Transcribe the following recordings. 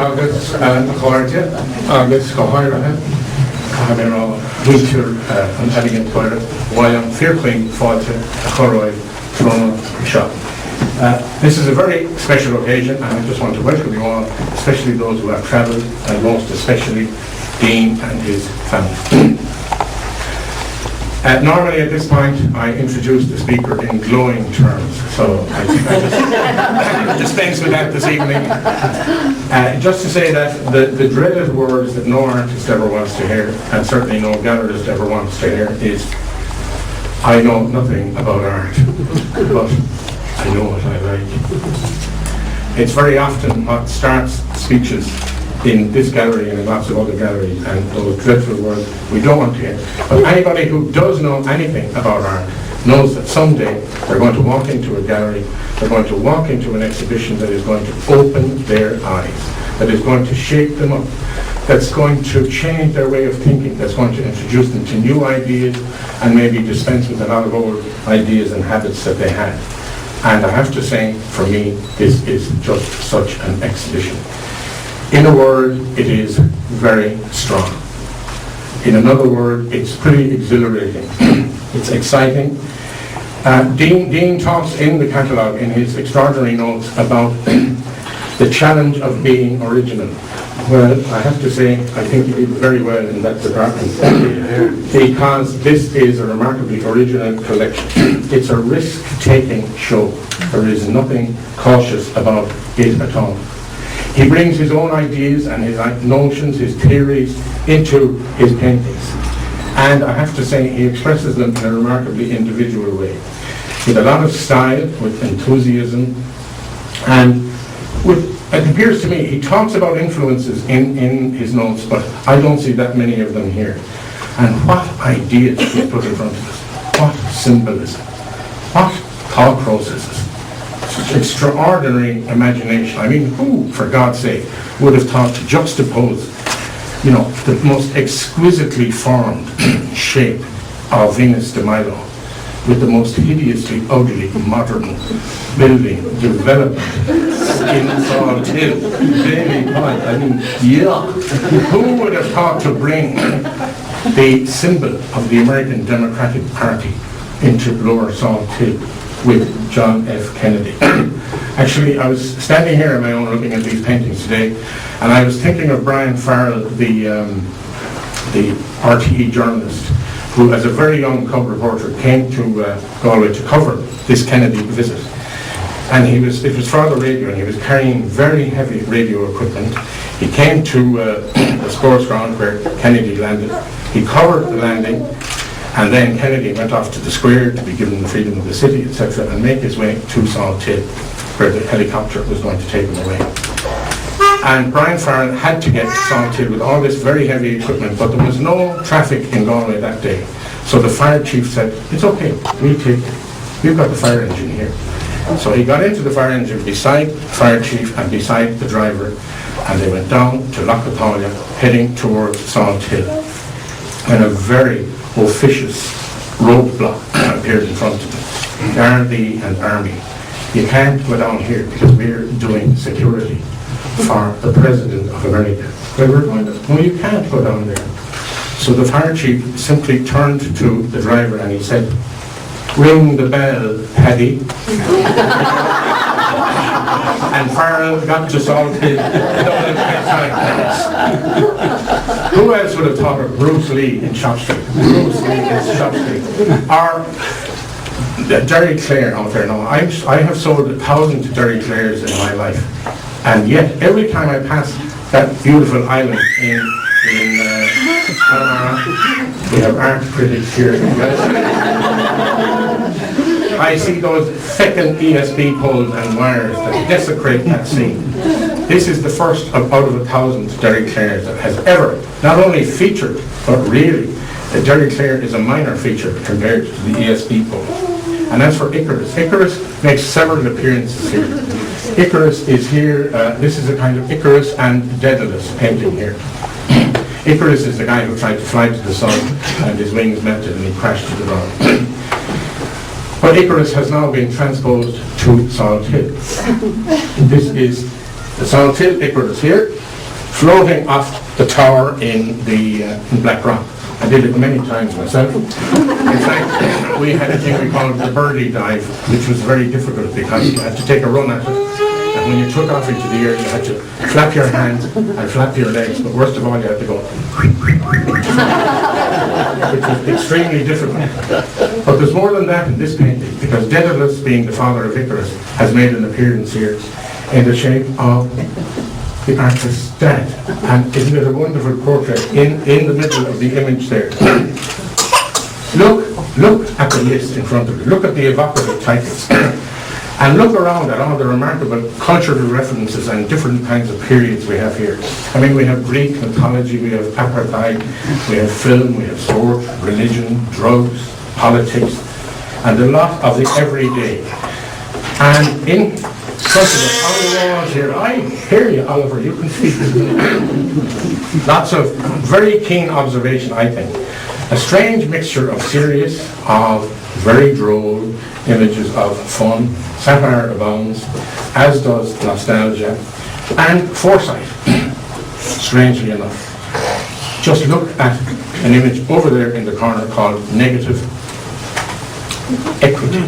agus choirte agus chohairthe Cameró Winter an elegant toilet while I'm fearfully fáilte a choroid Trona shop. This is a very special occasion and I just want to welcome you all, especially those who have travelled and most especially Dean and his family. Normally at this point I introduce the speaker in glowing terms, so I just dispense with that this evening. Just to say that the dreaded words that no artist ever wants to hear, and certainly no gallerist ever wants to hear, is I know nothing about art, but I know what I like. It's very often what starts speeches in this gallery and in lots of other galleries, and those dreadful words we don't want to hear. But anybody who does know anything about art knows that someday they're going to walk into a gallery, they're going to walk into an exhibition that is going to open their eyes, that is going to shake them up, that's going to change their way of thinking, that's going to introduce them to new ideas and maybe dispense with a lot of old ideas and habits that they had. And I have to say, for me, this is just such an exhibition. In a word, it is very strong. In another word, it's pretty exhilarating. It's exciting. Dean talks in the catalogue, in his extraordinary notes, about the challenge of being original. Well, I have to say, I think he did very well in that department, because this is a remarkably original collection. It's a risk-taking show. There is nothing cautious about it at all. He brings his own ideas and his notions, his theories into his paintings. And I have to say, he expresses them in a remarkably individual way, with a lot of style, with enthusiasm, and it appears to me, he talks about influences in his notes, but I don't see that many of them here. And what ideas he put in front of us, what symbolism, what thought processes. Such extraordinary imagination. I mean, who, for God's sake, would have thought to juxtapose, the most exquisitely formed shape of Venus de Milo with the most hideously ugly modern building development in Salt Hill, Daily Point. I mean, yeah. Who would have thought to bring the symbol of the American Democratic Party into Lower Salt Hill with John F. Kennedy? Actually, I was standing here on my own looking at these paintings today, and I was thinking of Brian Farrell, the RTE journalist, who as a very young cub reporter came to Galway to cover this Kennedy visit. And it was for the radio, and he was carrying very heavy radio equipment. He came to the sports ground where Kennedy landed. He covered the landing, and then Kennedy went off to the square to be given the freedom of the city, etc., and make his way to Salt Hill, where the helicopter was going to take him away. And Brian Farrell had to get to Salt Hill with all this very heavy equipment, but there was no traffic in Galway that day. So the fire chief said, "It's okay, we'll take it. We've got the fire engine here." So he got into the fire engine beside the fire chief and beside the driver, and they went down to Lochapollia, heading towards Salt Hill. And a very officious roadblock appeared in front of them. Gardaí and army. You can't go down here because we're doing security for the President of America. Well, we're going to, no, you can't go down there. So the fire chief simply turned to the driver and he said, "Ring the bell, Paddy." And Farrell got to Salt Hill. Who else would have thought of Bruce Lee in Shop Street? Bruce Lee in Shop Street. Or Derry Clare out there now. I have sold 1,000 Derry Clares in my life. And yet, every time I pass that beautiful island in we have art critics here. I see those second ESB poles and wires that desecrate that scene. This is the first out of 1,000 Derry Clares that has ever not only featured, but really, the Derry Clare is a minor feature compared to the ESB pole. And as for Icarus, Icarus makes several appearances here. Icarus is here, this is a kind of Icarus and Daedalus painting here. Icarus is the guy who tried to fly to the sun and his wings melted and he crashed to the ground. But Icarus has now been transposed to Salt Hill. This is the Salt Hill Icarus here, floating off the tower in Blackrock. I did it many times myself. In fact, we had a thing we called the birdie dive, which was very difficult because you had to take a run at it. And when you took off into the air, you had to flap your hands and flap your legs, but worst of all, you had to go, which was extremely difficult. But there's more than that in this painting, because Daedalus, being the father of Icarus, has made an appearance here in the shape of the artist's dad. And isn't it a wonderful portrait in the middle of the image there? Look at the list in front of you. Look at the evocative titles. And look around at all the remarkable cultural references and different kinds of periods we have here. I mean, we have Greek mythology, we have apartheid, we have film, we have sport, religion, drugs, politics, and a lot of the everyday. And in front of us, on the walls here, I hear you, Oliver, you can see. Lots of very keen observation, I think. A strange mixture of serious, of very droll, images of fun, satire abounds, as does nostalgia, and foresight, strangely enough. Just look at an image over there in the corner called Negative Equity.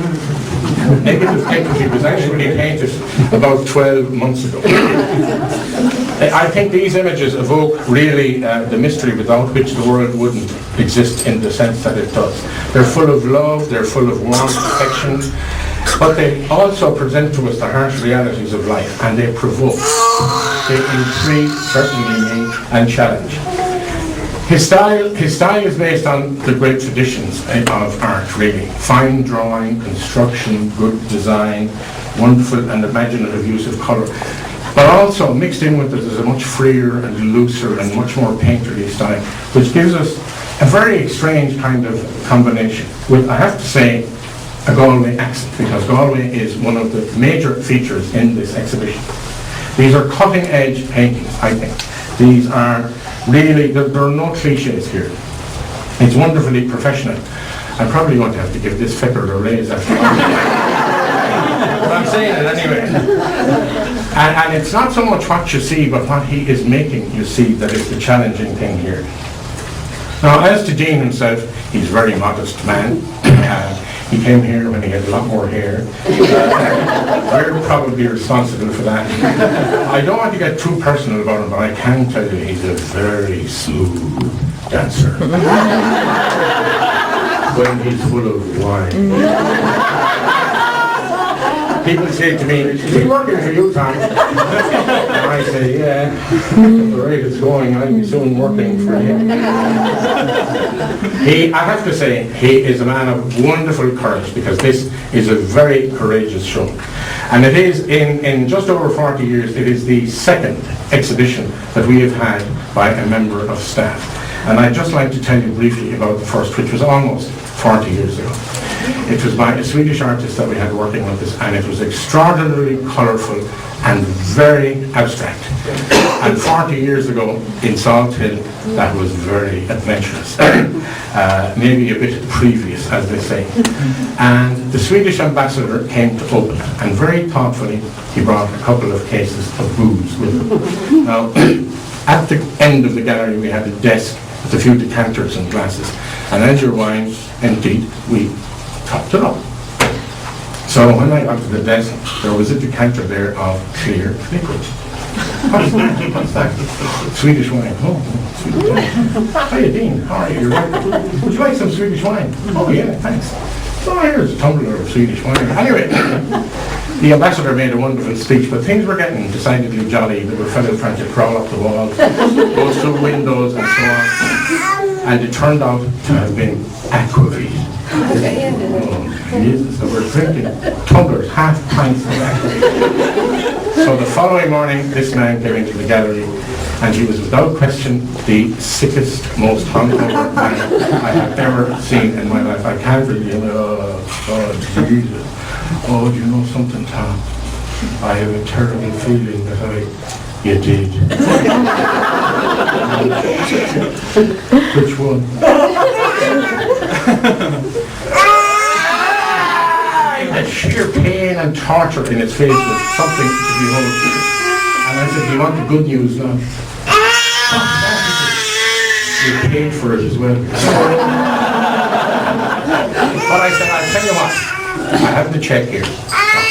Negative Equity was actually painted about 12 months ago. I think these images evoke really the mystery without which the world wouldn't exist in the sense that it does. They're full of love, they're full of warmth, affection, but they also present to us the harsh realities of life, and they provoke. They intrigue, certainly me, and challenge. His style is based on the great traditions of art, really. Fine drawing, construction, good design, wonderful and imaginative use of colour. But also mixed in with it is a much freer and looser and much more painterly style, which gives us a very strange kind of combination with, I have to say, a Galway accent, because Galway is one of the major features in this exhibition. These are cutting-edge paintings, I think. These are really, there are no cliches here. It's wonderfully professional. I'm probably going to have to give this fecker a raise after all. But I'm saying it anyway. And it's not so much what you see, but what he is making you see that is the challenging thing here. Now, as to Dean himself, he's a very modest man. He came here when he had a lot more hair. We're probably responsible for that. I don't want to get too personal about him, but I can tell you he's a very smooth dancer. When he's full of wine. People say to me, is he working for you, Tom? And I say, yeah, at the rate it's going, I'll be soon working for him. I have to say, he is a man of wonderful courage, because this is a very courageous show. And it is, in just over 40 years, it is the second exhibition that we have had by a member of staff. And I'd just like to tell you briefly about the first, which was almost 40 years ago. It was by a Swedish artist that we had working with us, and it was extraordinarily colourful and very abstract. And 40 years ago in Salt Hill, that was very adventurous. Maybe a bit previous, as they say. And the Swedish ambassador came to open it, and very thoughtfully he brought a couple of cases of booze with him. Now, at the end of the gallery we had a desk with a few decanters and glasses, and as your wine emptied, we topped it up. So when I got to the desk, there was a decanter there of clear liquid. What's that? Swedish wine. Oh, Swedish wine. Hiya, Dean. How are you? You're welcome. Would you like some Swedish wine? Oh, yeah, thanks. So here's a tumbler of Swedish wine. Anyway, the ambassador made a wonderful speech, but things were getting decidedly jolly. There were fellows trying to crawl up the walls, go through windows and so on. And it turned out to have been aquavit. Oh, Jesus, so we're drinking tumblers, half pints of aquavit. So the following morning, this man came into the gallery, and he was without question the sickest, most hungover man I have ever seen in my life. I can't really, oh, Jesus. Oh, do you know something, Tom? I have a terrible feeling that You did. Which one? The sheer pain and torture in its face was something to behold. And I said, do you want the good news now? You paid for it as well. But I said, I'll tell you what, I have the check here.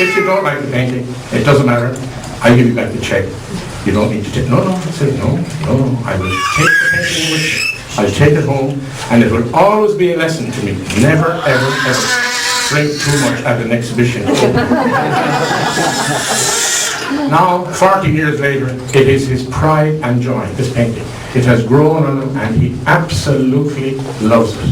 If you don't like the painting, it doesn't matter. I'll give you back the check. You don't need to take. No, I said, no. I will take the painting with me. I'll take it home, and it will always be a lesson to me. Never, ever drink too much at an exhibition. Now, 40 years later, it is his pride and joy, this painting. It has grown on him, and he absolutely loves it.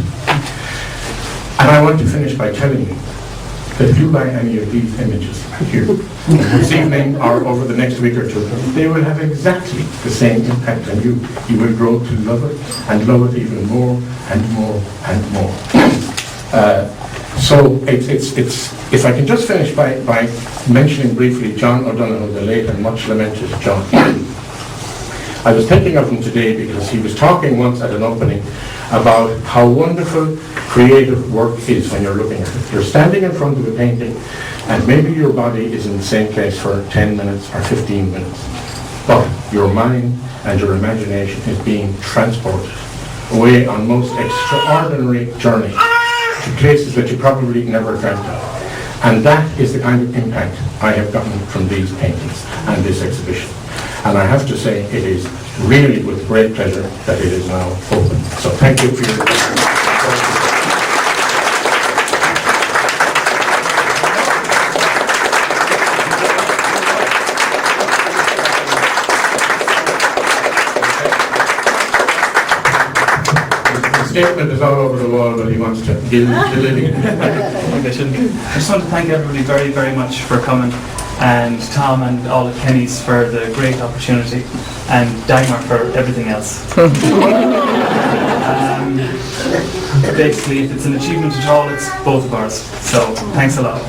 And I want to finish by telling you that if you buy any of these images here this evening or over the next week or two, they will have exactly the same impact on you. You will grow to love it and love it even more and more and more. So if I can just finish by mentioning briefly John O'Donoghue, the late and much lamented John. I was thinking of him today because he was talking once at an opening about how wonderful creative work is when you're looking at it. You're standing in front of a painting and maybe your body is in the same place for 10 minutes or 15 minutes. But your mind and your imagination is being transported away on most extraordinary journeys to places that you probably never dreamt of. And that is the kind of impact I have gotten from these paintings and this exhibition. And I have to say, it is really with great pleasure that it is now open. So thank you for your attention. The statement is all over the wall, but he wants to give the living. I just want to thank everybody very, very much for coming, and Tom and all the Kennys for the great opportunity, and Dagmar for everything else. Basically, if it's an achievement at all, it's both of ours. So, thanks a lot.